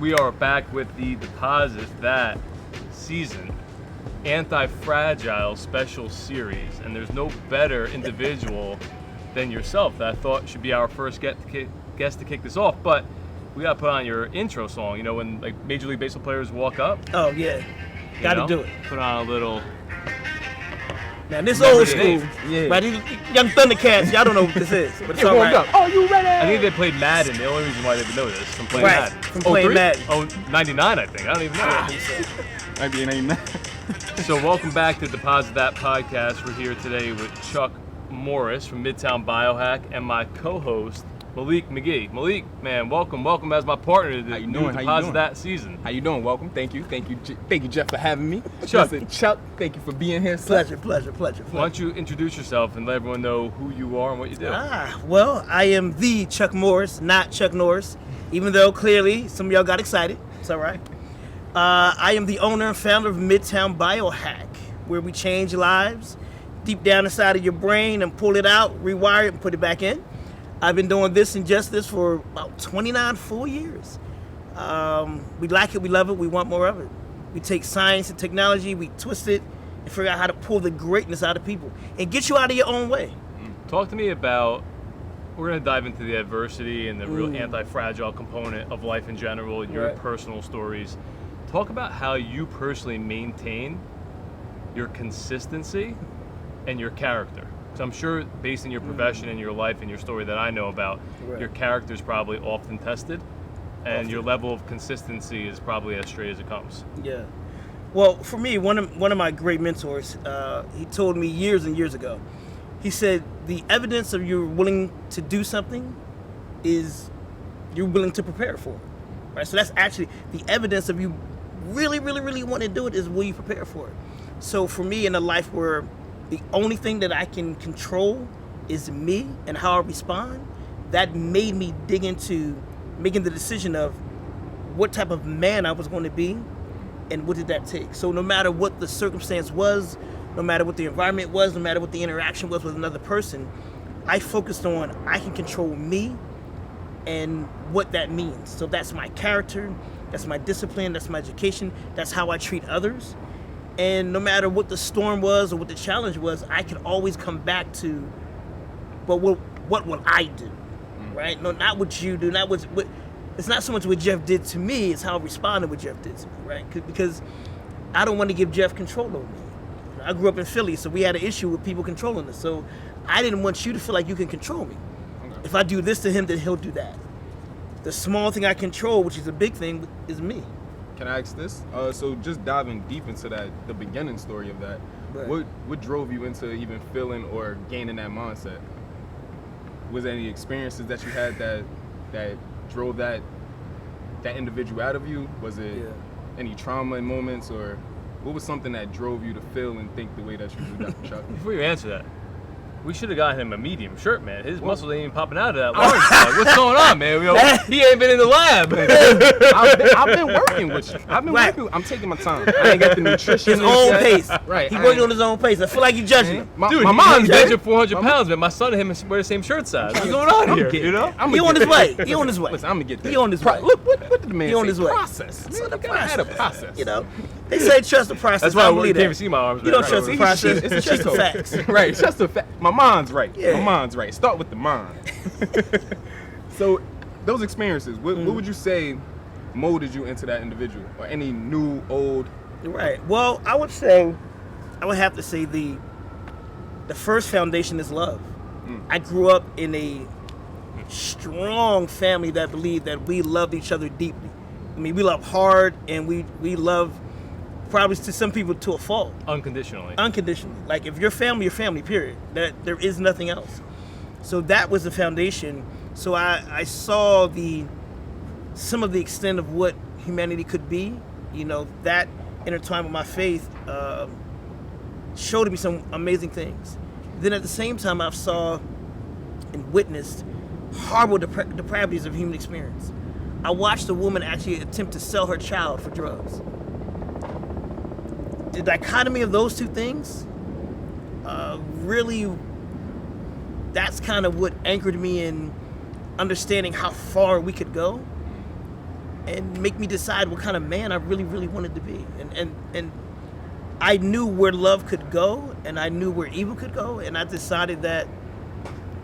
we are back with the Deposit That season anti-fragile special series, and there's no better individual than yourself that I thought should be our first guest to kick this off. But we gotta put on your intro song. You know, when like Major League Baseball players walk up. Oh yeah, gotta do it. Put on a little. Now this old school, right? These young Thundercats, y'all don't know what this is, but it's all right. Oh, you ready? I think they played Madden. The only reason why they would know this from playing Madden. From playing Madden. Oh, 99, I think. I don't even know. Might be an 89. So welcome back to Deposit That podcast. We're here today with Chuck Morris from Midtown Biohack and my co-host Malik McGee. Malik, man, welcome as my partner to the new Deposit That season. How you doing? Welcome. Thank you, Jeff, for having me. Chuck, thank you for being here. Pleasure. Why don't you introduce yourself and let everyone know who you are and what you do? Well, I am the Chuck Morris, not Chuck Norris, even though clearly some of y'all got excited. It's all right. I am the owner and founder of Midtown Biohack, where we change lives deep down inside of your brain and pull it out, rewire it, and put it back in. I've been doing this and just this for about 29 full years. We like it, we love it, we want more of it. We take science and technology, we twist it, and figure out how to pull the greatness out of people and get you out of your own way. Talk to me about, we're going to dive into the adversity and the real anti-fragile component of life in general, your personal stories. Talk about how you personally maintain your consistency and your character. So I'm sure based on your profession and your life and your story that I know about, your character is probably often tested and your level of consistency is probably as straight as it comes. Yeah. Well, for me, one of my great mentors, he told me years and years ago, he said, the evidence of you willing to do something is you're willing to prepare for it, right? So that's actually the evidence of you really want to do it is will you prepare for it. So for me, in a life where the only thing that I can control is me and how I respond, that made me dig into making the decision of what type of man I was going to be and what did that take. So no matter what the circumstance was, no matter what the environment was, no matter what the interaction was with another person, I focused on I can control me and what that means. So that's my character, that's my discipline, that's my education, that's how I treat others. And no matter what the storm was or what the challenge was, I could always come back to, but what will I do, right? No, not what you do, not what it's not so much what Jeff did to me, it's how I responded to what Jeff did to me, right? Because I don't want to give Jeff control over me. I grew up in Philly, so we had an issue with people controlling us. So I didn't want you to feel like you can control me. Okay. If I do this to him, then he'll do that. The small thing I control, which is a big thing, is me. Can I ask this? So just diving deep into the beginning story of that, what drove you into even feeling or gaining that mindset? Was there any experiences that you had that drove that individual out of you? Was it any trauma in moments, or what was something that drove you to feel and think the way that you do, Dr. Chuck? Before you answer that, we should have got him a medium shirt, man. His muscles ain't even popping out of that large side. What's going on, man? He ain't been in the lab. I've been working with you. I'm taking my time. I ain't got the nutrition. His own pace. Right. He working on his own pace. I feel like you judging him. Dude, my mom's benching 400 pounds, man. My son and him wear the same shirt size. What's going on here? You know? He on his way. He on his way. Listen, I'm gonna get that. He on his way. Look, what did the man say? He on his way. Process. Man, you gotta have a process. You know, they say trust the process. That's why you can't even see my arms. You don't trust the process. It's just the facts. Right. It's just the fact. My mind's right. Yeah. My mind's right. Start with the mind. So, those experiences, what would you say molded you into that individual, or any new, old? Right. Well, I would have to say the first foundation is love. I grew up in a strong family that believed that we loved each other deeply. I mean, we love hard, and we love probably to some people to a fault. Unconditionally. Like if your family, period. That there is nothing else. So that was the foundation. So I saw some of the extent of what humanity could be. You know, that intertwined with my faith showed me some amazing things. Then at the same time, I saw and witnessed horrible depravities of human experience. I watched a woman actually attempt to sell her child for drugs. The dichotomy of those two things really, that's kind of what anchored me in understanding how far we could go. and make me decide what kind of man I really, really wanted to be. And I knew where love could go, and I knew where evil could go, and I decided that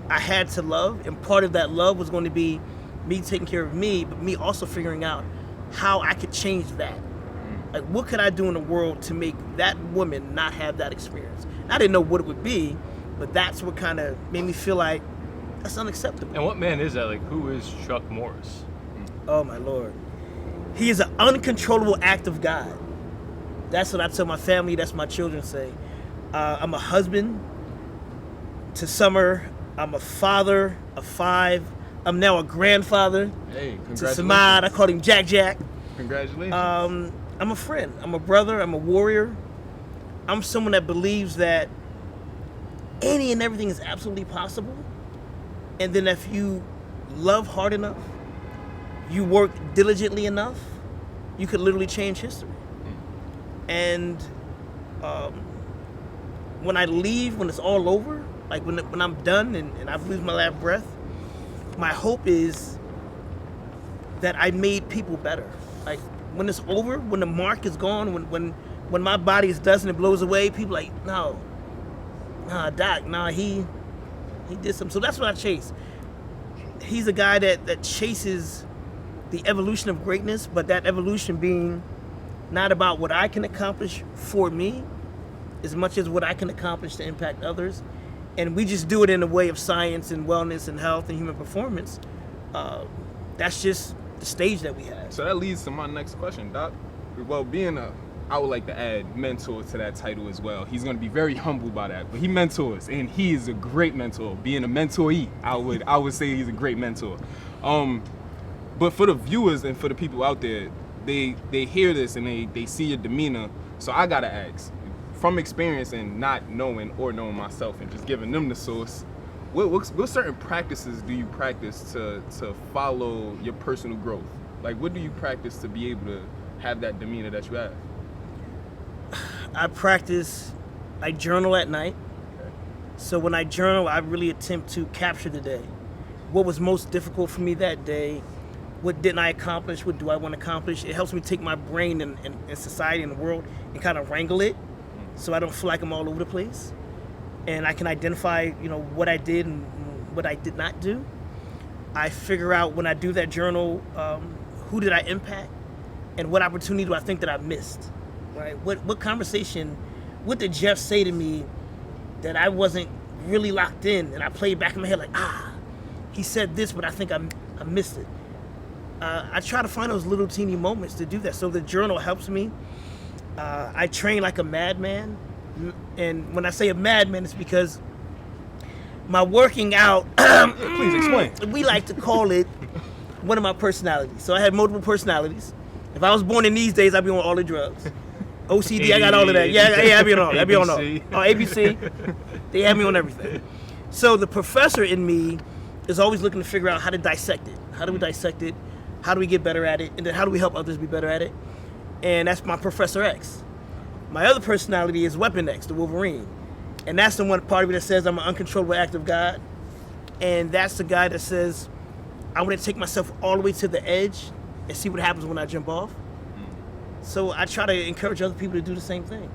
I had to love, and part of that love was going to be me taking care of me, but me also figuring out how I could change that. Like, what could I do in the world to make that woman not have that experience? And I didn't know what it would be, but that's what kind of made me feel like that's unacceptable. And what man is that? Like, who is Chuck Morris? Oh, my Lord. He is an uncontrollable act of God. That's what I tell my family. That's what my children say. I'm a husband to Summer. I'm a father of 5. I'm now a grandfather Hey, to congratulations. Samad. I call him Jack Jack. Congratulations. I'm a friend. I'm a brother. I'm a warrior. I'm someone that believes that any and everything is absolutely possible. And then if you love hard enough, you work diligently enough, you could literally change history. And when I leave, when it's all over, like when I'm done and I've lose my last breath, my hope is that I made people better. Like, when it's over, when the mark is gone, when my body is dust and it blows away, people like, nah, Doc, he did something. So that's what I chase. He's a guy that chases the evolution of greatness, but that evolution being not about what I can accomplish for me as much as what I can accomplish to impact others. And we just do it in a way of science and wellness and health and human performance. That's just the stage that we have. So that leads to my next question, Doc. Well, I would like to add mentor to that title as well. He's going to be very humble by that, but he mentors, and he is a great mentor. Being a mentoree, I would say he's a great mentor. But for the viewers and for the people out there, they hear this and they see your demeanor. So I gotta ask, from experience and not knowing or knowing myself and just giving them the source, what certain practices do you practice to follow your personal growth? Like, what do you practice to be able to have that demeanor that you have? I journal at night. So when I journal, I really attempt to capture the day. What was most difficult for me that day? What didn't I accomplish? What do I want to accomplish? It helps me take my brain and society and the world and kind of wrangle it so I don't feel like I'm all over the place. And I can identify, what I did and what I did not do. I figure out when I do that journal, who did I impact and what opportunity do I think that I missed, right? What conversation, what did Jeff say to me that I wasn't really locked in? And I played back in my head like, he said this, but I think I missed it. I try to find those little teeny moments to do that. So the journal helps me. I train like a madman. And when I say a madman, it's because my working out, Please explain. we like to call it one of my personalities. So I had multiple personalities. If I was born in these days, I'd be on all the drugs. OCD, I got all of that. Yeah, I'd be on all. I'd be on all. ABC. They have me on everything. So the professor in me is always looking to figure out how to dissect it. How do we dissect it? How do we get better at it? And then how do we help others be better at it? And that's my Professor X. My other personality is Weapon X, the Wolverine. And that's the one part of me that says I'm an uncontrollable act of God. And that's the guy that says, I want to take myself all the way to the edge and see what happens when I jump off. So I try to encourage other people to do the same thing.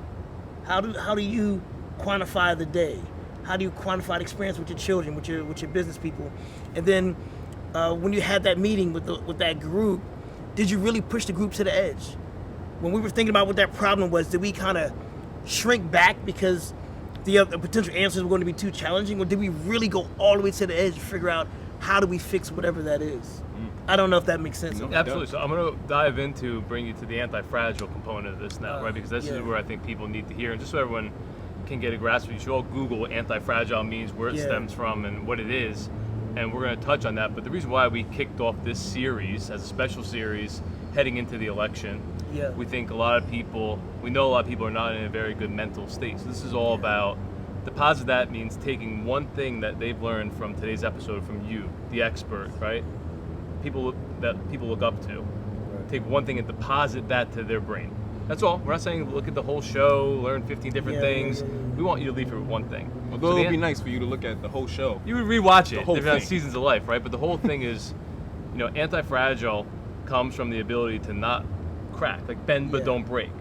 How do you quantify the day? How do you quantify the experience with your children, with your business people? And then when you had that meeting with that group, did you really push the group to the edge? When we were thinking about what that problem was, did we kind of shrink back because the potential answers were going to be too challenging, or did we really go all the way to the edge and figure out how do we fix whatever that is? I don't know if that makes sense. No. Absolutely. So I'm going to dive into bring you to the anti-fragile component of this now, right? Because this is where I think people need to hear, and just so everyone can get a grasp of it, you should all Google what anti-fragile means, where it stems from, and what it is, and we're going to touch on that. But the reason why we kicked off this series as a special series heading into the election, we think we know a lot of people are not in a very good mental state. So this is all about deposit. That means taking one thing that they've learned from today's episode from you, the expert, right? People that people look up to. Take one thing and deposit that to their brain. That's all. We're not saying look at the whole show, learn 15 different things. We want you to leave here with one thing. Although it would be nice for you to look at the whole show. You would rewatch it. The whole different thing. seasons of life, right? But the whole thing is, anti-fragile comes from the ability to not crack, like bend but Yeah. don't break.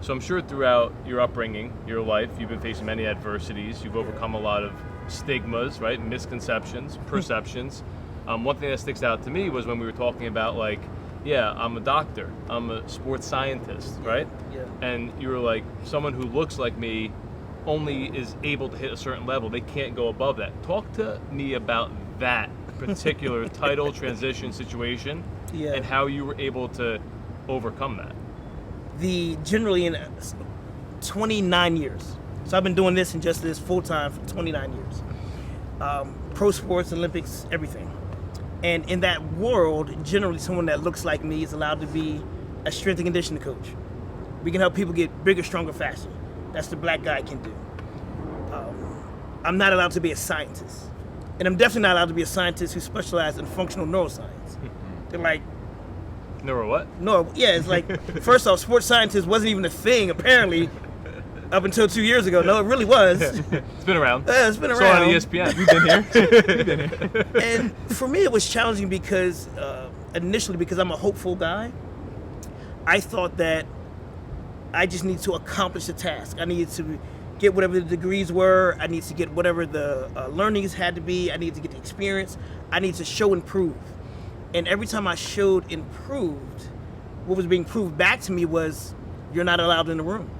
So I'm sure throughout your upbringing, your life, you've been facing many adversities. You've overcome a lot of stigmas, right? Misconceptions, perceptions. One thing that sticks out to me was when we were talking about like, yeah, I'm a doctor, I'm a sports scientist, right? Yeah. And you were like, someone who looks like me only is able to hit a certain level. They can't go above that. Talk to me about that particular title transition situation Yeah. and how you were able to overcome that. Generally in 29 years. So I've been doing this and just this full time for 29 years. Pro sports, Olympics, everything. And in that world, generally someone that looks like me is allowed to be a strength and conditioning coach. We can help people get bigger, stronger, faster. That's the black guy can do. I'm not allowed to be a scientist. And I'm definitely not allowed to be a scientist who specializes in functional neuroscience. They're like, Neuro what? no, yeah, it's like, first off, sports scientist wasn't even a thing, apparently, up until 2 years ago. No, it really was. It's been around. Yeah, it's been Saw it on around. ESPN. We've been here. And for me, it was challenging because, initially, because I'm a hopeful guy, I thought that I just need to accomplish a task. I needed to get whatever the degrees were. I needed to get whatever the learnings had to be. I needed to get the experience. I needed to show and prove. And every time I showed and proved, what was being proved back to me was, you're not allowed in the room.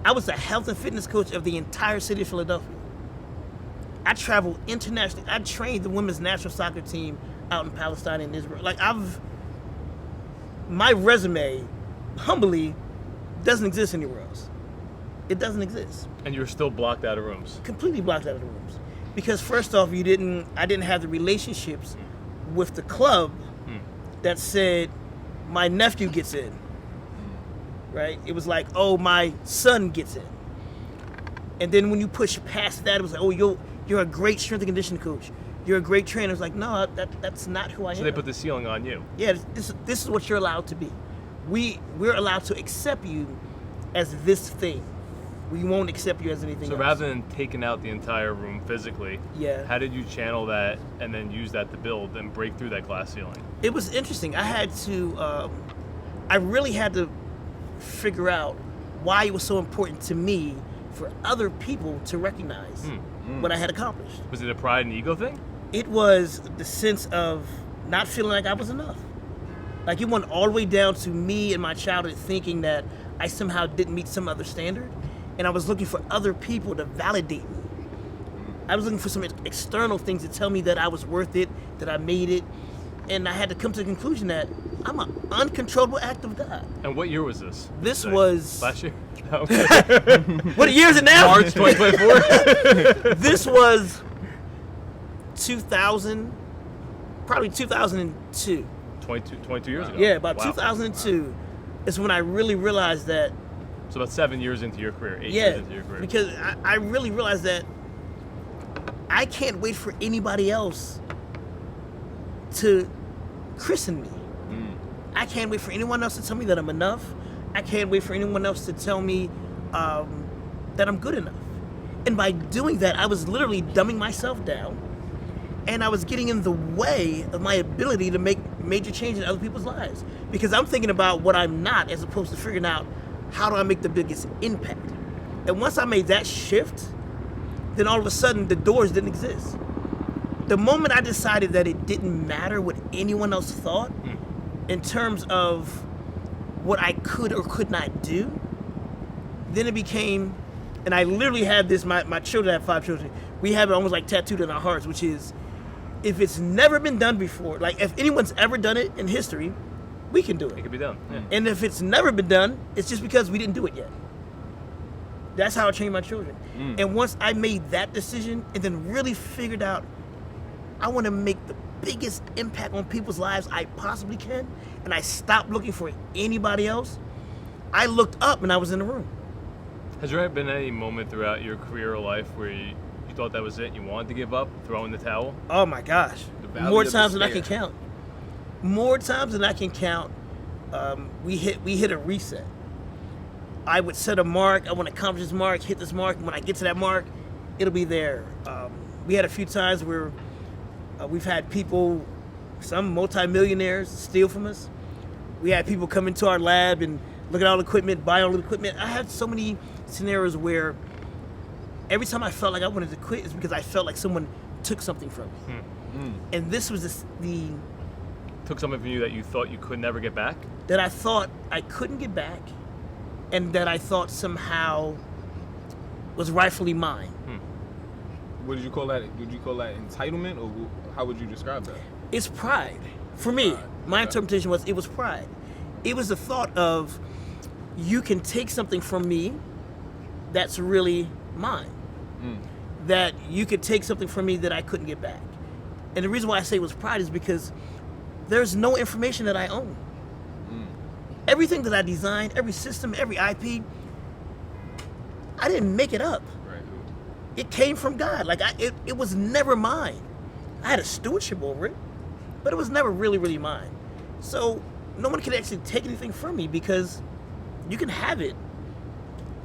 I was the health and fitness coach of the entire city of Philadelphia. I traveled internationally. I trained the women's national soccer team out in Palestine and Israel. Like, my resume, humbly, doesn't exist anywhere else. It doesn't exist. And you're still blocked out of rooms. Completely blocked out of the rooms. Because first off, I didn't have the relationships with the club that said, my nephew gets in. Right? It was like, oh, my son gets in. And then when you push past that, it was like, oh, you're a great strength and conditioning coach. You're a great trainer. It's like, no, that's not who I am. So they put the ceiling on you. Yeah, this is what you're allowed to be. We're allowed to accept you as this thing. We won't accept you as anything So else. rather than taking out the entire room physically, Yeah. how did you channel that and then use that to build and break through that glass ceiling? It was interesting. I really had to figure out why it was so important to me for other people to recognize what I had accomplished. Was it a pride and ego thing? It was the sense of not feeling like I was enough. Like, it went all the way down to me and my childhood thinking that I somehow didn't meet some other standard, and I was looking for other people to validate me. I was looking for some external things to tell me that I was worth it, that I made it, and I had to come to the conclusion that I'm an uncontrollable act of God. And what year was this? This Like, was... last year? No. What year is it now? March 2024? This was 2000, probably 2002. 22 years ago. Yeah, about Wow. 2002 is when I really realized that, So about 7 years into your career, 8 years yeah, into your career. because I really realized that I can't wait for anybody else to christen me. I can't wait for anyone else to tell me that I'm enough. I can't wait for anyone else to tell me that I'm good enough. And by doing that, I was literally dumbing myself down, and I was getting in the way of my ability to make major change in other people's lives. Because I'm thinking about what I'm not, as opposed to figuring out how do I make the biggest impact. And once I made that shift, then all of a sudden the doors didn't exist. The moment I decided that it didn't matter what anyone else thought in terms of what I could or could not do, then it became, and I literally had this, my children, I have 5 children, we have it almost like tattooed in our hearts, which is, if it's never been done before, like if anyone's ever done it in history, we can do It it. could be done. Yeah. And if it's never been done, it's just because we didn't do it yet. That's how I trained my children. And once I made that decision and then really figured out, I want to make the biggest impact on people's lives I possibly can, and I stopped looking for anybody else, I looked up and I was in the room. Has there ever been any moment throughout your career or life where you thought that was it, you wanted to give up, throw in the towel? Oh my gosh. valley More of times than I can despair. count. More times than I can count, we hit a reset. I would set a mark. I want to accomplish this mark, hit this mark. When I get to that mark, it'll be there. We had a few times where we've had people some multimillionaires steal from us. We had people come into our lab and look at all the equipment, buy all the equipment. I had so many scenarios where every time I felt like I wanted to quit is because I felt like someone took something from me. And this was the Took something from you that you thought you could never get back? that I thought I couldn't get back, and that I thought somehow was rightfully mine. What did you call that? Would you call that entitlement, or how would you describe that? It's pride. For me, my interpretation was it was pride. It was the thought of you can take something from me that's really mine. That you could take something from me that I couldn't get back. And the reason why I say it was pride is because there's no information that I own. Everything that I designed, every system, every IP, I didn't make it up. Right. It came from God. Like it was never mine. I had a stewardship over it, but it was never really, really mine. So no one can actually take anything from me because you can have it,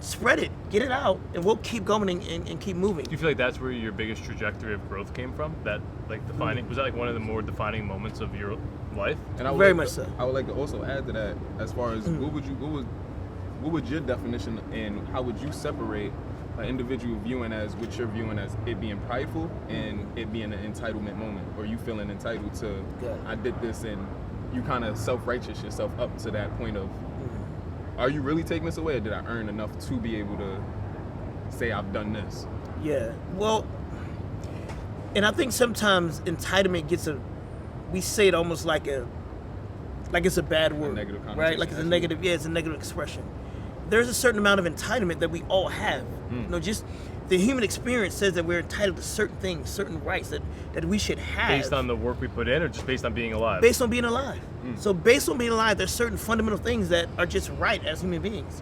spread it, get it out, and we'll keep going and keep moving. Do you feel like that's where your biggest trajectory of growth came from? That like defining was that like one of the more defining moments of your life? And I would Very like much to, so. I would like to also add to that, as far as what would your definition, and how would you separate an individual viewing as what you're viewing as it being prideful and it being an entitlement moment, or you feeling entitled to I did this, and you kind of self-righteous yourself up to that point of are you really taking this away, or did I earn enough to be able to say I've done this? Yeah. Well, and I think sometimes entitlement gets we say it almost like it's a bad word, negative connotation, right? Like it's a negative, it's a negative expression. There's a certain amount of entitlement that we all have. You know, just the human experience says that we're entitled to certain things, certain rights that we should have. Based on the work we put in, or just based on being alive? Based on being alive. So based on being alive, there's certain fundamental things that are just right as human beings.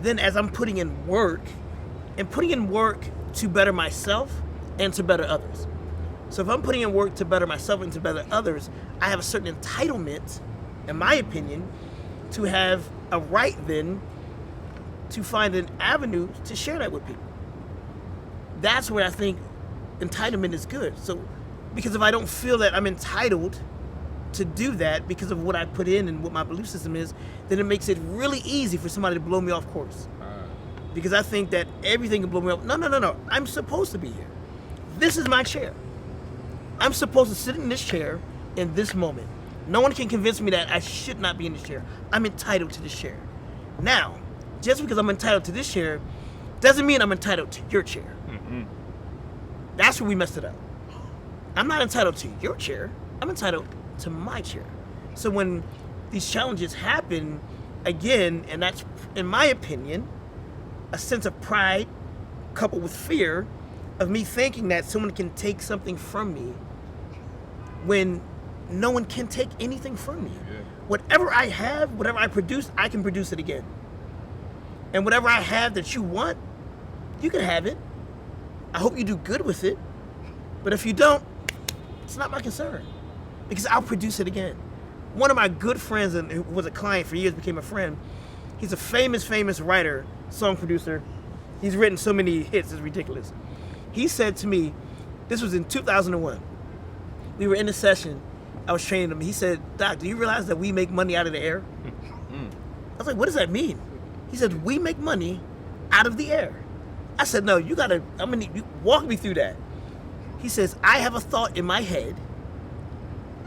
Then as I'm putting in work, and putting in work to better myself and to better others. So if I'm putting in work to better myself and to better others, I have a certain entitlement, in my opinion, to have a right then to find an avenue to share that with people. That's where I think entitlement is good. So, because if I don't feel that I'm entitled to do that because of what I put in and what my belief system is, then it makes it really easy for somebody to blow me off course. Because I think that everything can blow me off. No. I'm supposed to be here. This is my chair. I'm supposed to sit in this chair in this moment. No one can convince me that I should not be in this chair. I'm entitled to this chair. Now, just because I'm entitled to this chair doesn't mean I'm entitled to your chair. That's where we messed it up. I'm not entitled to your chair. I'm entitled to my chair. So when these challenges happen, again, and that's, in my opinion, a sense of pride coupled with fear of me thinking that someone can take something from me when no one can take anything from me. Whatever I have, whatever I produce, I can produce it again. And whatever I have that you want, you can have it. I hope you do good with it. But if you don't, it's not my concern, because I'll produce it again. One of my good friends, and who was a client for years, became a friend. He's a famous writer, song producer. He's written so many hits, it's ridiculous. He said to me, this was in 2001. We were in a session. I was training him. He said, "Doc, do you realize that we make money out of the air?" I was like, "What does that mean?" He said, "We make money out of the air." I said, "No, you walk me through that." He says, "I have a thought in my head.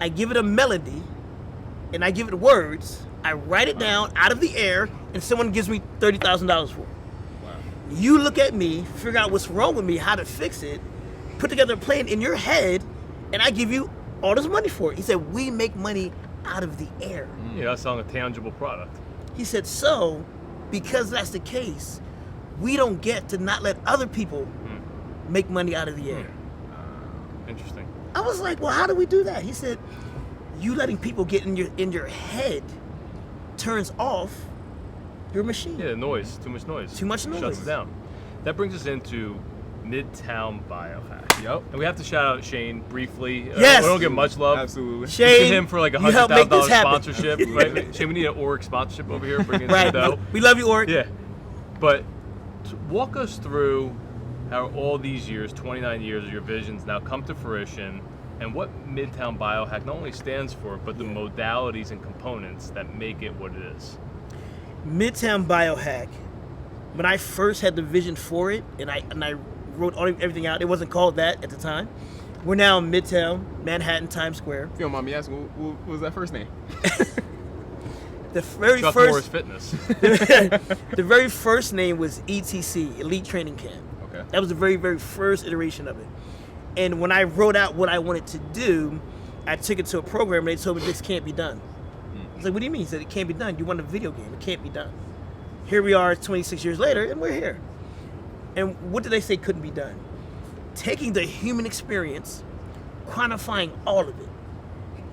I give it a melody, and I give it words. I write it down out of the air, and someone gives me $30,000 for it. You look at me, figure out what's wrong with me, how to fix it, put together a plan in your head, and I give you all this money for it." He said, "We make money out of the air." Yeah, that's selling a tangible product. He said, so because that's the case, we don't get to not let other people make money out of the air. Interesting. I was like, well, how do we do that? He said, you letting people get in your head turns off your machine. Yeah, noise. Too much noise. Too much noise. Shuts it down. That brings us into Midtown Biohack. Yep. And we have to shout out Shane briefly. Yes. We don't get much love. Absolutely. Shane, We did him for like you helped make this $100,000 happen. sponsorship. Right? Shane, we need an Oric sponsorship over here. Bring in Right. some dough. We love you, Oric. Yeah. But walk us through how all these years, 29 years of your visions now come to fruition, and what Midtown Biohack not only stands for, but the modalities and components that make it what it is. Midtown Biohack, when I first had the vision for it, and I wrote everything out, it wasn't called that at the time. We're now in Midtown, Manhattan, Times Square. If you don't mind me asking, what was that first name? The very Chuck first Norris Fitness. the very first name was ETC, Elite Training Camp. Okay. That was the very, very first iteration of it. And when I wrote out what I wanted to do, I took it to a program and they told me this can't be done. I was like, what do you mean? He said, it can't be done. You want a video game. It can't be done. Here we are 26 years later, and we're here. And what did they say couldn't be done? Taking the human experience, quantifying all of it.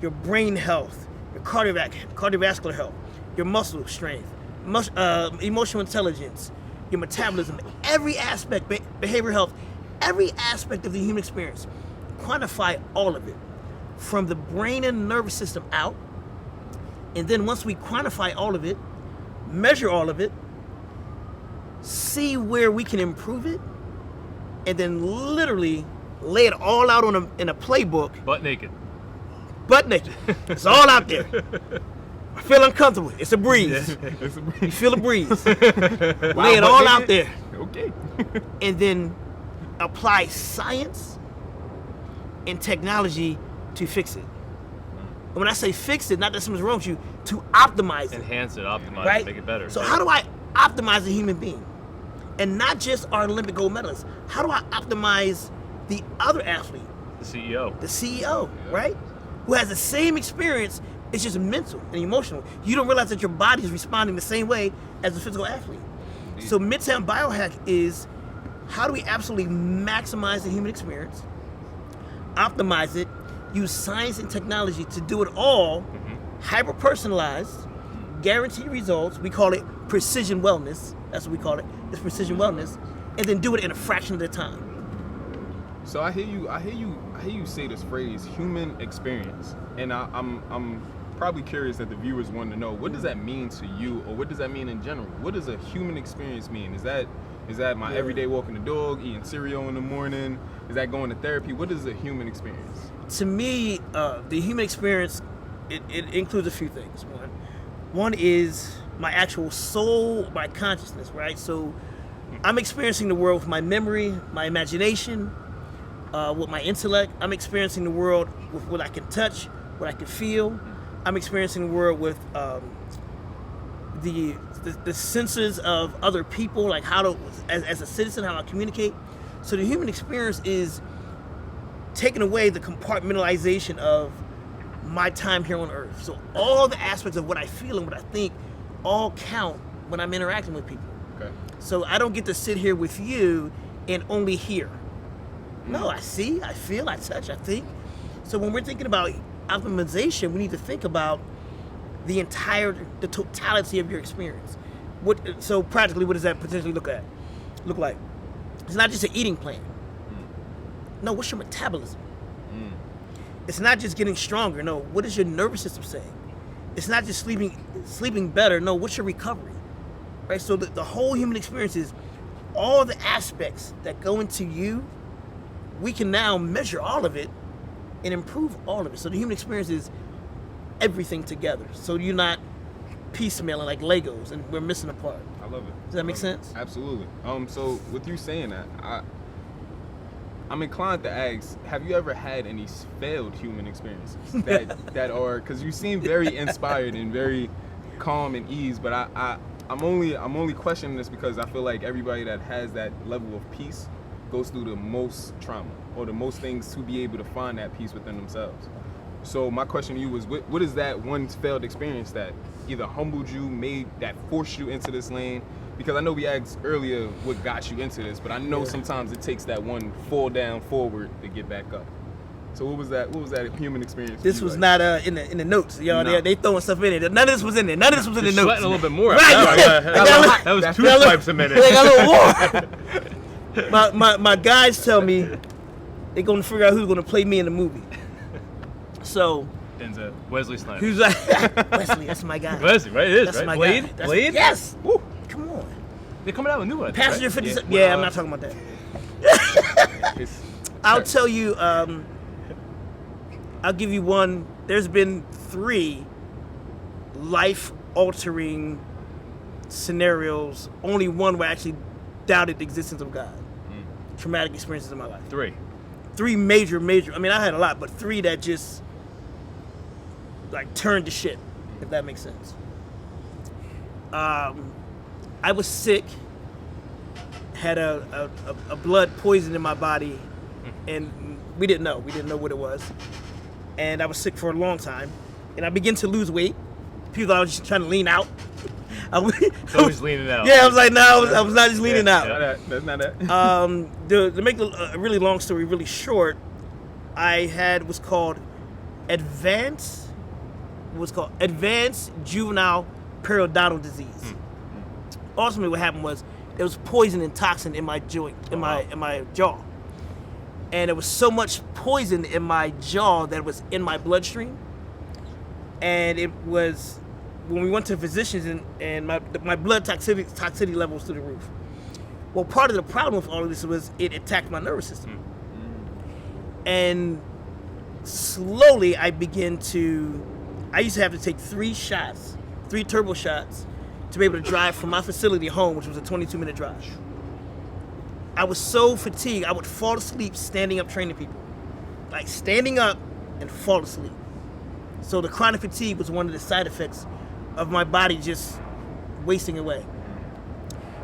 Your brain health, your cardiovascular health, your muscle strength, emotional intelligence, your metabolism, every aspect, behavioral health, every aspect of the human experience. Quantify all of it. From the brain and nervous system out. And then once we quantify all of it, measure all of it, see where we can improve it, and then literally lay it all out in a playbook. Butt naked. It's all out there. I feel uncomfortable. It's a breeze. It's a You feel a breeze. Lay it all out there. Okay. And then apply science and technology to fix it. And when I say fix it, not that something's wrong with you, to optimize it. Enhance it, optimize Right? it, make it better. So how do I optimize a human being? And not just our Olympic gold medalists. How do I optimize the other athlete? The CEO. The CEO, right? Who has the same experience, it's just mental and emotional. You don't realize that your body is responding the same way as the physical athlete. So Midtown Biohack is, how do we absolutely maximize the human experience, optimize it, use science and technology to do it all, hyper-personalized, guaranteed results. We call it precision wellness. That's what we call it. It's precision wellness. And then do it in a fraction of the time. So I hear you say this phrase, human experience, and I'm probably curious that the viewers want to know, what does that mean to you, or what does that mean in general? What does a human experience mean? Is that my everyday walking the dog, eating cereal in the morning? Is that going to therapy? What is a human experience? To me, the human experience, it includes a few things. One is my actual soul, my consciousness, right? So I'm experiencing the world with my memory, my imagination, with my intellect. I'm experiencing the world with what I can touch, what I can feel. I'm experiencing the world with the senses of other people, like how to, as a citizen, how I communicate. So the human experience is taking away the compartmentalization of my time here on Earth. So all the aspects of what I feel and what I think all count when I'm interacting with people. Okay. So I don't get to sit here with you and only hear. No, I see, I feel, I touch, I think. So when we're thinking about optimization, we need to think about the totality of your experience. So practically, what does that potentially look like? It's not just an eating plan. No, what's your metabolism? It's not just getting stronger. No, what is your nervous system saying? It's not just sleeping better. No, what's your recovery? Right? So the whole human experience is all the aspects that go into you. We can now measure all of it and improve all of it. So the human experience is everything together. So you're not piecemealing like Legos and we're missing a part. I love it. Does that make sense? Absolutely. So with you saying that, I'm inclined to ask, have you ever had any failed human experiences that are, because you seem very inspired and very calm and ease, but I'm only questioning this because I feel like everybody that has that level of peace goes through the most trauma or the most things to be able to find that peace within themselves. So my question to you is, what is that one failed experience that either humbled you, that forced you into this lane? Because I know we asked earlier what got you into this, but I know sometimes it takes that one fall down forward to get back up. So what was that human experience? This was not in the notes, y'all. Nah. They throwing stuff in it. None of this was in there. None of this was in the notes. Sweating a little bit more. Right. That was two swipes a minute. They got a little war. My guys tell me they're gonna figure out who's gonna play me in the movie. So Denzel, Wesley Snipes. who's like Wesley? That's my guy. Wesley, right? It is, That's right? my Blade? guy. Blade? Yes. Woo. Come on. They're coming out with new ones. Passenger right? 57. Yeah, Yeah, I'm not talking about that. I'll tell you. I'll give you one. There's been 3 life-altering scenarios. Only one where I actually doubted the existence of God. Traumatic experiences in my life. 3 major. I mean, I had a lot, but 3 that just like turned to shit, if that makes sense. I was sick, had a blood poison in my body, and we didn't know what it was. And I was sick for a long time, and I began to lose weight. People thought I was just trying to lean out. I was leaning out. Yeah, I was like, no, I was not just leaning out. That's not that. To make a really long story really short, I had what's called advanced juvenile periodontal disease. Ultimately, what happened was there was poison and toxin in my joint, in my jaw, and there was so much poison in my jaw that was in my bloodstream, and it was when we went to physicians and my blood toxicity levels through the roof. Well, part of the problem with all of this was it attacked my nervous system, and slowly I used to have to take 3 turbo shots to be able to drive from my facility home, which was a 22-minute drive. I was so fatigued, I would fall asleep standing up training people. Like standing up and fall asleep. So the chronic fatigue was one of the side effects of my body just wasting away.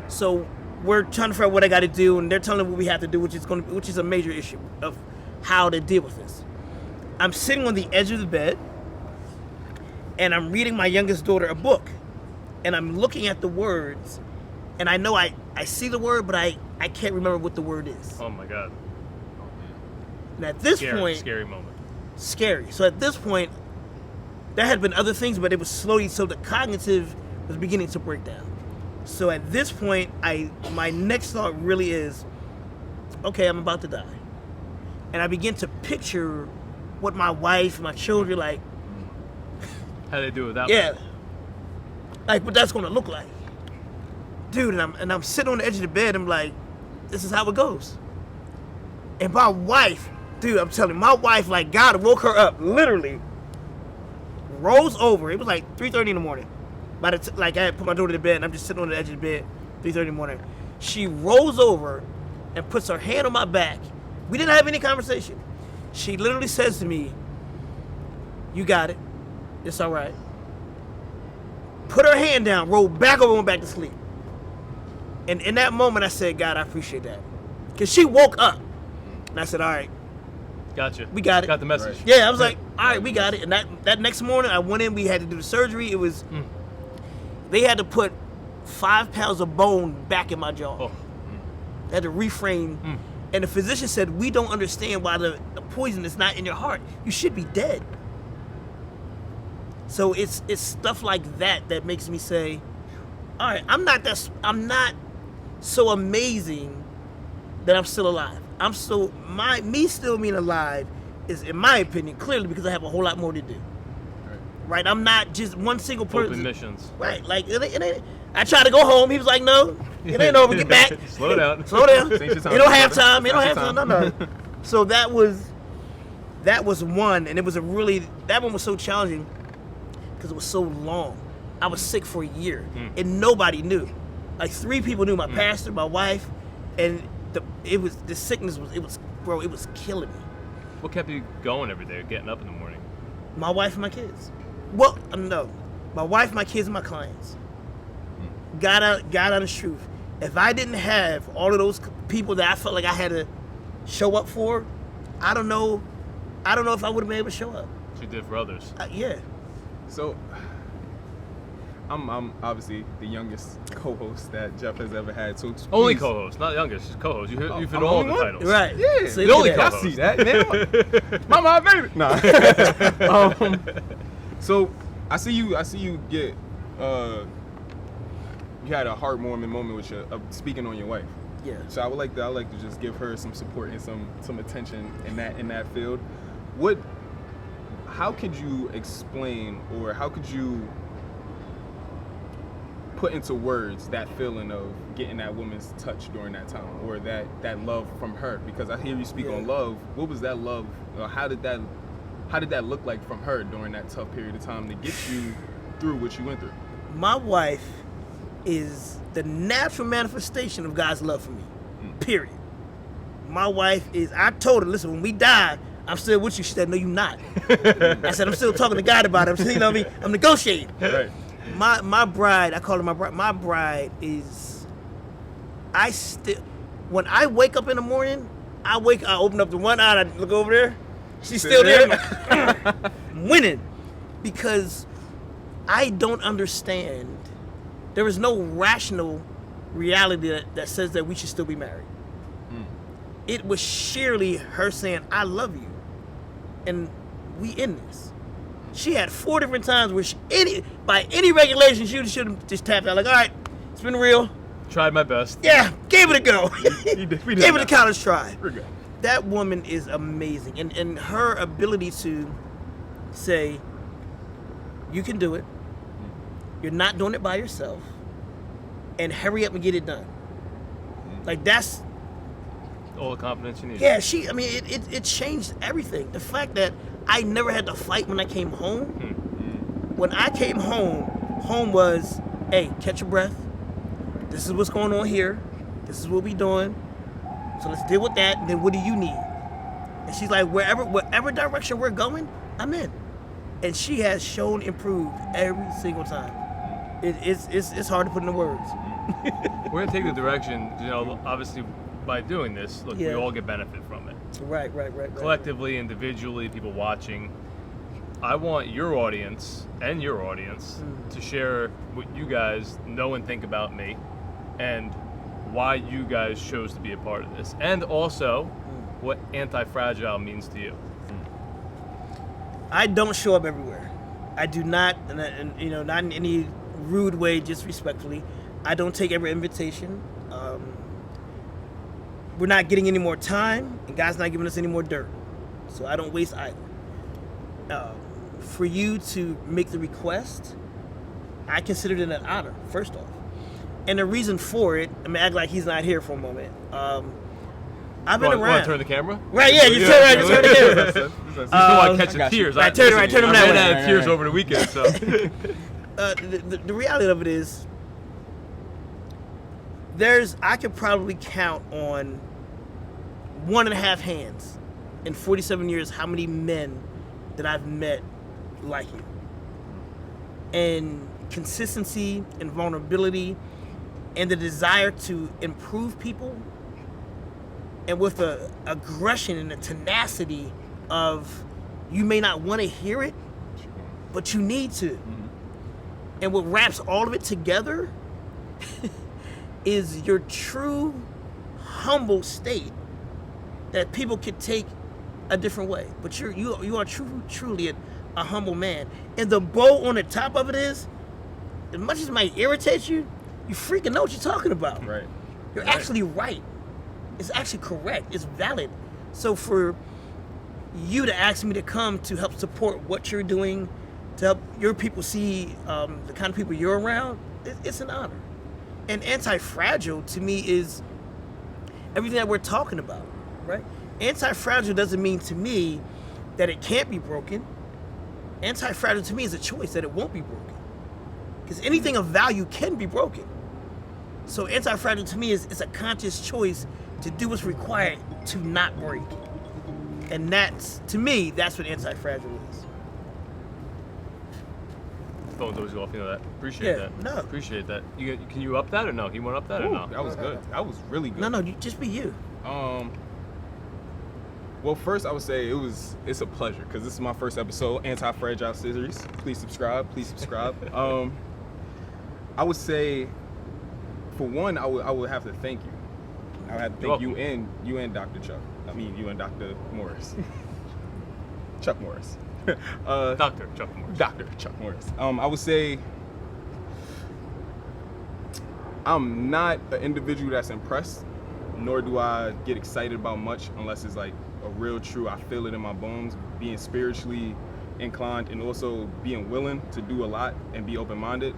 So we're trying to figure out what I got to do, and they're telling me what we have to do, which is a major issue of how to deal with this. I'm sitting on the edge of the bed, and I'm reading my youngest daughter a book, and I'm looking at the words, and I know I see the word, but I can't remember what the word is. Oh my God. And at this point, scary moment. Scary. So at this point, there had been other things, but it was slowly, so the cognitive was beginning to break down. So at this point, my next thought really is, okay, I'm about to die. And I begin to picture what my wife, my children, like. How they do it that yeah. Like what that's gonna look like. Dude, and I'm sitting on the edge of the bed, I'm like, this is how it goes. And my wife, dude, I'm telling you, my wife, like God woke her up, literally, rolls over. It was like 3:30 in the morning. I had put my daughter to bed, and I'm just sitting on the edge of the bed, 3:30 in the morning. She rolls over and puts her hand on my back. We didn't have any conversation. She literally says to me, you got it. It's all right. Put her hand down, rolled back over and went back to sleep. And in that moment, I said, God, I appreciate that. Because she woke up. And I said, all right. Gotcha. We got it. Got the message. Right. Yeah, I was like, all right, we got it. And that next morning, I went in, we had to do the surgery. It was, they had to put 5 pounds of bone back in my jaw. Oh. They had to reframe. And the physician said, we don't understand why the poison is not in your heart. You should be dead. So it's stuff like that makes me say, all right, I'm not so amazing that I'm still alive. Me still being alive is, in my opinion, clearly because I have a whole lot more to do. Right? I'm not just one single person. Open missions. Right? Like it ain't. I tried to go home. He was like, no, it ain't over. Get back. Slow down. Slow down. You don't have time. You don't have time. No. So that was one, and it was that one was so challenging because it was so long. I was sick for a year, and nobody knew. Like 3 people knew: my pastor, my wife, and the sickness was killing me. What kept you going every day, getting up in the morning? My wife and my kids. Well, no, my wife, my kids, and my clients. God honest truth. If I didn't have all of those people that I felt like I had to show up for, I don't know if I would have been able to show up. What you did for others. Yeah. So, I'm obviously the youngest co-host that Jeff has ever had. So only co-host, not youngest, just co-host. You fit all the titles. Right. Yeah. So the only co-host. I see that, man. Mama, baby. Nah. So I see you get you had a heartwarming moment with speaking on your wife. Yeah. So I would like to just give her some support and some attention in that field. How could you explain, or how could you put into words that feeling of getting that woman's touch during that time, or that love from her? Because I hear you speak on love. What was that love? How did that how did that look like from her during that tough period of time to get you through what you went through? My wife is the natural manifestation of God's love for me. Period. My wife is, I told her, listen, when we die, I'm still with you. She said, no, you're not. I said, I'm still talking to God about it. You know what I mean? I'm negotiating. Right. My bride, I call her my bride. My bride is, when I wake up in the morning, I open up the one eye, and I look over there. She's still there. I'm winning. Because I don't understand. There is no rational reality that says that we should still be married. It was sheerly her saying, I love you. And we in this. She had 4 different times where by any regulation, she should have just tapped out like, all right, it's been real. Tried my best. Yeah, gave it a go. We did Gave it a college try. We're good. That woman is amazing. And her ability to say, you can do it. You're not doing it by yourself. And hurry up and get it done. Like, that's... all the confidence you need. Yeah, it changed everything. The fact that I never had to fight when I came home. When I came home was, hey, catch your breath. This is what's going on here. This is what we doing. So let's deal with that. And then what do you need? And she's like, whatever direction we're going, I'm in. And she has shown improved every single time. It's hard to put into words. We're gonna take the direction, obviously by doing this, look, we all get benefit from it. Right. Collectively, individually, people watching. I want your audience and your audience to share what you guys know and think about me and why you guys chose to be a part of this. And also what anti-fragile means to you. I don't show up everywhere. I do not, and not in any rude way, just respectfully. I don't take every invitation. We're not getting any more time, and God's not giving us any more dirt. So I don't waste either. For you to make the request, I consider it an honor, first off. And the reason for it, I'm gonna act like he's not here for a moment. I've been around. Want to turn the camera? Right, yeah, you turn right, you turn the camera. You don't want to catch the tears. Right, turn them that way. I had tears over the weekend, so. The reality of it is, I could probably count on 1.5 hands in 47 years how many men that I've met like you. And consistency and vulnerability and the desire to improve people, and with the aggression and the tenacity of, you may not want to hear it, but you need to. And what wraps all of it together is your true humble state that people could take a different way. But you are truly a humble man. And the bow on the top of it is, as much as it might irritate you, you freaking know what you're talking about. Right. You're actually right. It's actually correct. It's valid. So for you to ask me to come to help support what you're doing, to help your people see the kind of people you're around, it's an honor. And anti-fragile to me is everything that we're talking about, right? Anti-fragile doesn't mean to me that it can't be broken. Anti-fragile to me is a choice that it won't be broken. Because anything of value can be broken. So anti-fragile to me is a conscious choice to do what's required to not break. And that's, to me, that's what anti-fragile is. Phone's always go off, that. Appreciate that. No. Appreciate that. Can you up that or no? You want to up that or no? That was good. That was really good. No, you just be you. Well, first I would say it's a pleasure because this is my first episode, Anti-Fragile Series. Please subscribe. I would say, for one, I would have to thank you. I would have to thank you and Dr. Chuck. I mean, you and Dr. Morris. Chuck Morris. Dr. Chuck Morris. Dr. Chuck Morris. I would say I'm not an individual that's impressed, nor do I get excited about much unless it's like a real true, I feel it in my bones, being spiritually inclined and also being willing to do a lot and be open-minded.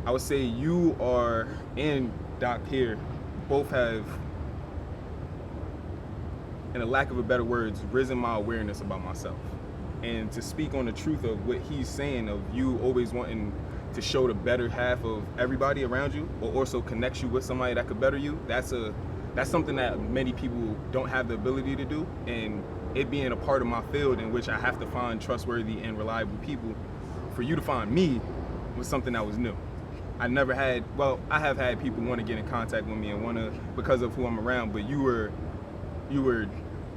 I would say you are, and Doc here, both have, in a lack of a better words, risen my awareness about myself. and to speak on the truth of what he's saying, of you always wanting to show the better half of everybody around you, or also connects you with somebody that could better you. That's something that many people don't have the ability to do, and it being a part of my field in which I have to find trustworthy and reliable people, for you to find me was something that was new. I have had people want to get in contact with me and want to, because of who I'm around, but you were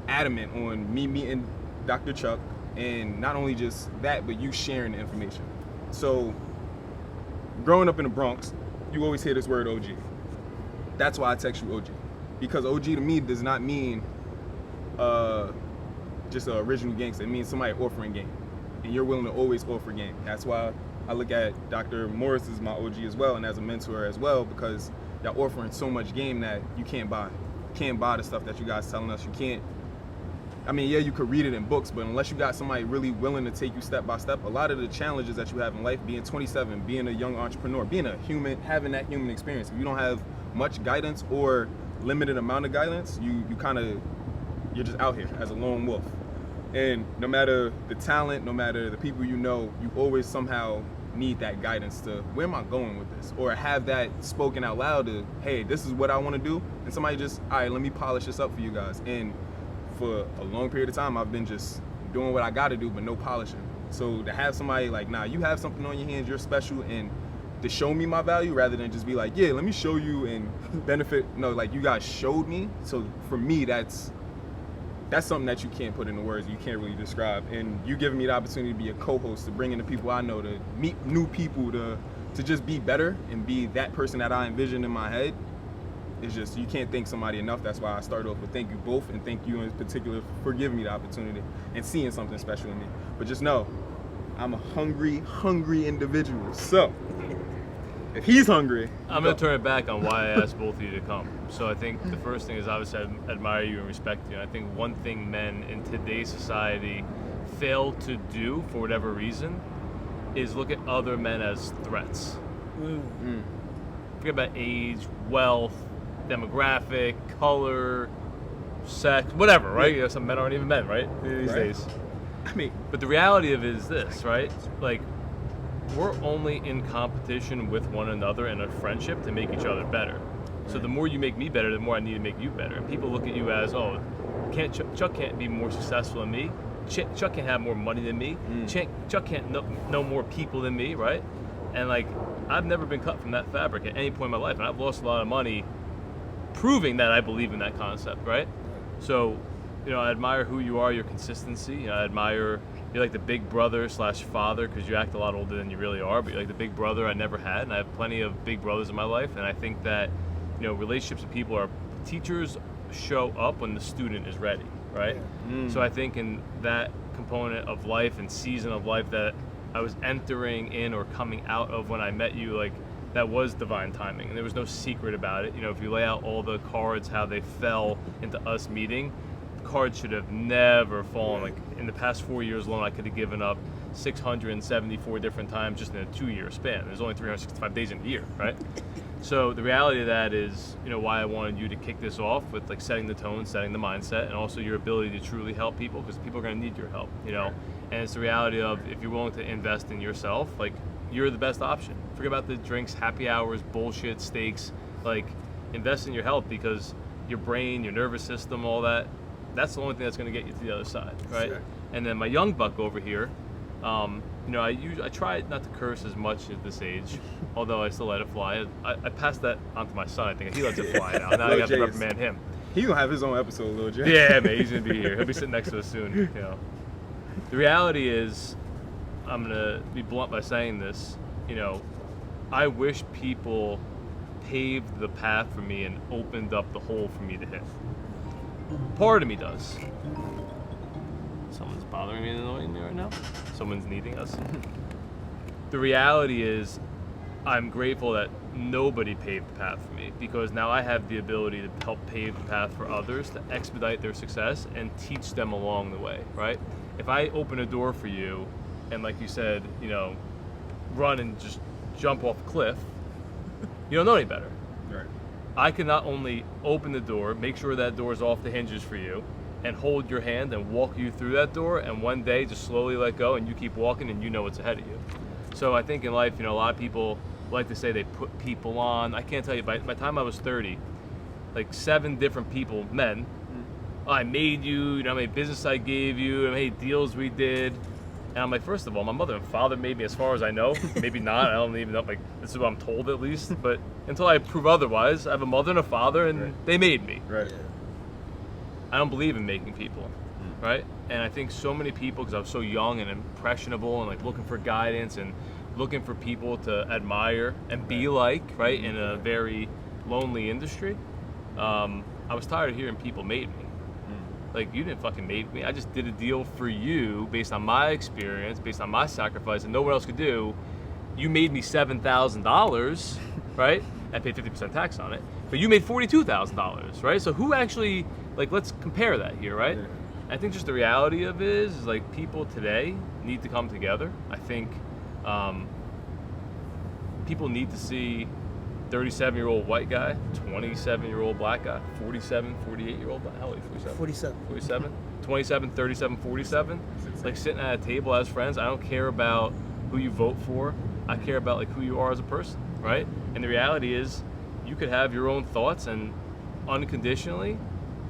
adamant on me meeting Dr. Chuck, and not only just that, but you sharing the information. So growing up in the Bronx, you always hear this word OG. That's why I text you OG, because OG to me does not mean just an original gangster. It means somebody offering game, and you're willing to always offer game. That's why I look at Dr. Morris as my OG as well, and as a mentor as well, because y'all offering so much game that you can't buy. You can't buy the stuff that you guys telling us. You can't. I mean, yeah, you could read it in books, but unless you got somebody really willing to take you step by step, a lot of the challenges that you have in life, being 27, being a young entrepreneur, being a human, having that human experience, if you don't have much guidance or limited amount of guidance, you're just out here as a lone wolf. And no matter the talent, no matter the people you know, you always somehow need that guidance to, where am I going with this? Or have that spoken out loud to, hey, this is what I want to do. And somebody just, all right, let me polish this up for you guys. And for a long period of time, I've been just doing what I got to do, but no polishing. So to have somebody like, nah, you have something on your hands, you're special, and to show me my value rather than just be like, yeah, let me show you and benefit. No, like, you guys showed me. So for me, that's something that you can't put into words, you can't really describe. And you giving me the opportunity to be a co-host, to bring in the people I know, to meet new people, to just be better and be that person that I envision in my head. It's just, you can't thank somebody enough. That's why I started off with thank you both, and thank you in particular for giving me the opportunity and seeing something special in me. But just know, I'm a hungry individual. So if he's hungry, I'm going to turn it back on why I asked both of you to come. So I think the first thing is, obviously, I admire you and respect you. And I think one thing men in today's society fail to do, for whatever reason, is look at other men as threats. Forget about age, wealth, demographic, color, sex, whatever, right? You know, some men aren't even men, right? These days. I mean, but the reality of it is this, right? Like, we're only in competition with one another in a friendship to make each other better. So the more you make me better, the more I need to make you better. And people look at you as, oh, Chuck can't be more successful than me. Chuck can't have more money than me. Chuck can't know more people than me, right? And like, I've never been cut from that fabric at any point in my life, and I've lost a lot of money proving that I believe in that concept, right? So, you know, I admire who you are, your consistency. You know, I admire, you're like the big brother / father, because you act a lot older than you really are, but you're like the big brother I never had, and I have plenty of big brothers in my life. And I think that, you know, relationships with people are, teachers show up when the student is ready, right? So I think in that component of life and season of life that I was entering in or coming out of when I met you, like, that was divine timing, and there was no secret about it. You know, if you lay out all the cards, how they fell into us meeting, the cards should have never fallen. Like, in the past 4 years alone, I could have given up 674 different times just in a 2-year span. There's only 365 days in a year, right? So the reality of that is, you know, why I wanted you to kick this off with, like, setting the tone, setting the mindset, and also your ability to truly help people, because people are going to need your help, you know? And it's the reality of, if you're willing to invest in yourself, like, you're the best option. Forget about the drinks, happy hours, bullshit, steaks. Like, invest in your health, because your brain, your nervous system, all that, that's the only thing that's going to get you to the other side, right? Sure. And then my young buck over here, you know, I try not to curse as much at this age, although I still let it fly. I passed that on to my son. I think he lets it fly now. Now I got to reprimand him. He's going to have his own episode, Lil Jay. Yeah, man, he's going to be here. He'll be sitting next to us soon, you know. The reality is, I'm going to be blunt by saying this, you know, I wish people paved the path for me and opened up the hole for me to hit. Part of me does. Someone's bothering me and annoying me right now. Someone's needing us. The reality is, I'm grateful that nobody paved the path for me, because now I have the ability to help pave the path for others, to expedite their success and teach them along the way, right? If I open a door for you and, like you said, you know, run and just jump off a cliff, you don't know any better. Right. I can not only open the door, make sure that door is off the hinges for you, and hold your hand and walk you through that door, and one day just slowly let go and you keep walking and you know what's ahead of you. So I think in life, a lot of people like to say they put people on. I can't tell you, by the time I was 30, like 7 different people, men, I made you, how many business I gave you, how many deals we did. And I'm like, first of all, my mother and father made me as far as I know. Maybe not, I don't even know, like, this is what I'm told at least. But until I prove otherwise, I have a mother and a father, and they made me. Right. I don't believe in making people, right? And I think so many people, because I was so young and impressionable and like looking for guidance and looking for people to admire and be like, right, in a very lonely industry, I was tired of hearing people made me. Like, you didn't fucking make me. I just did a deal for you based on my experience, based on my sacrifice, and no one else could do. You made me $7,000, right? I paid 50% tax on it. But you made $42,000, right? So who actually, like, let's compare that here, right? Yeah. I think just the reality of it is like, people today need to come together. I think people need to see 37-year-old white guy, 27-year-old black guy, 47, 48-year-old black, how old are you, 47? 47, 27, 37, 47, like sitting at a table as friends. I don't care about who you vote for. I care about like who you are as a person, right? And the reality is, you could have your own thoughts, and unconditionally,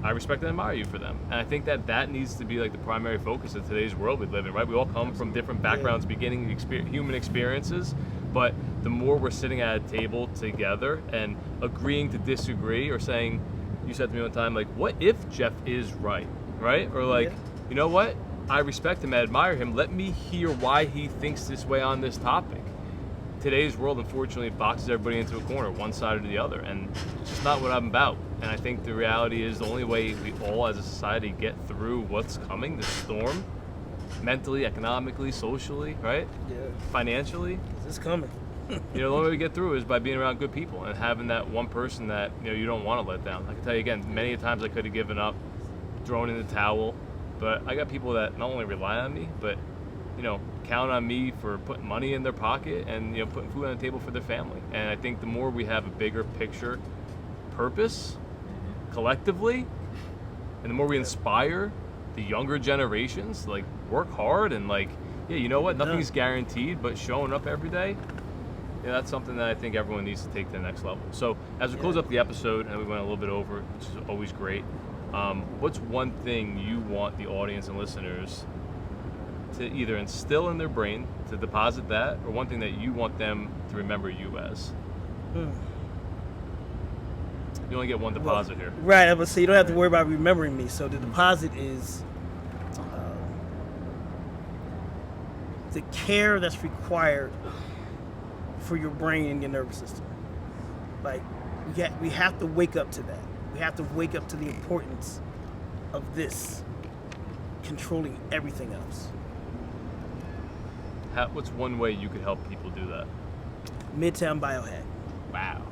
I respect and admire you for them. And I think that needs to be like the primary focus of today's world we live in, right? We all come from different backgrounds, beginning human experiences, but the more we're sitting at a table together and agreeing to disagree, or saying, you said to me one time, like, what if Jeff is right? Or like, you know what? I respect him, I admire him. Let me hear why he thinks this way on this topic. Today's world, unfortunately, boxes everybody into a corner, one side or the other, and it's just not what I'm about. And I think the reality is, the only way we all as a society get through what's coming, the storm, mentally, economically, socially, right? Yeah. Financially. It's coming. The only way we get through is by being around good people and having that one person that you don't want to let down. I can tell you again, many times I could have given up, thrown in the towel, but I got people that not only rely on me, but count on me for putting money in their pocket and putting food on the table for their family. And I think the more we have a bigger picture purpose collectively, and the more we inspire the younger generations, like, work hard and like, yeah, you know what, nothing's guaranteed, but showing up every day, that's something that I think everyone needs to take to the next level. So as we close up the episode, and we went a little bit over, which is always great, what's one thing you want the audience and listeners to either instill in their brain, to deposit that, or one thing that you want them to remember you as? You only get one deposit here. Right, but so you don't have to worry about remembering me. So the deposit is the care that's required for your brain and your nervous system. Like, we have to wake up to that. We have to wake up to the importance of this controlling everything else. What's one way you could help people do that? Midtown Biohack. Wow.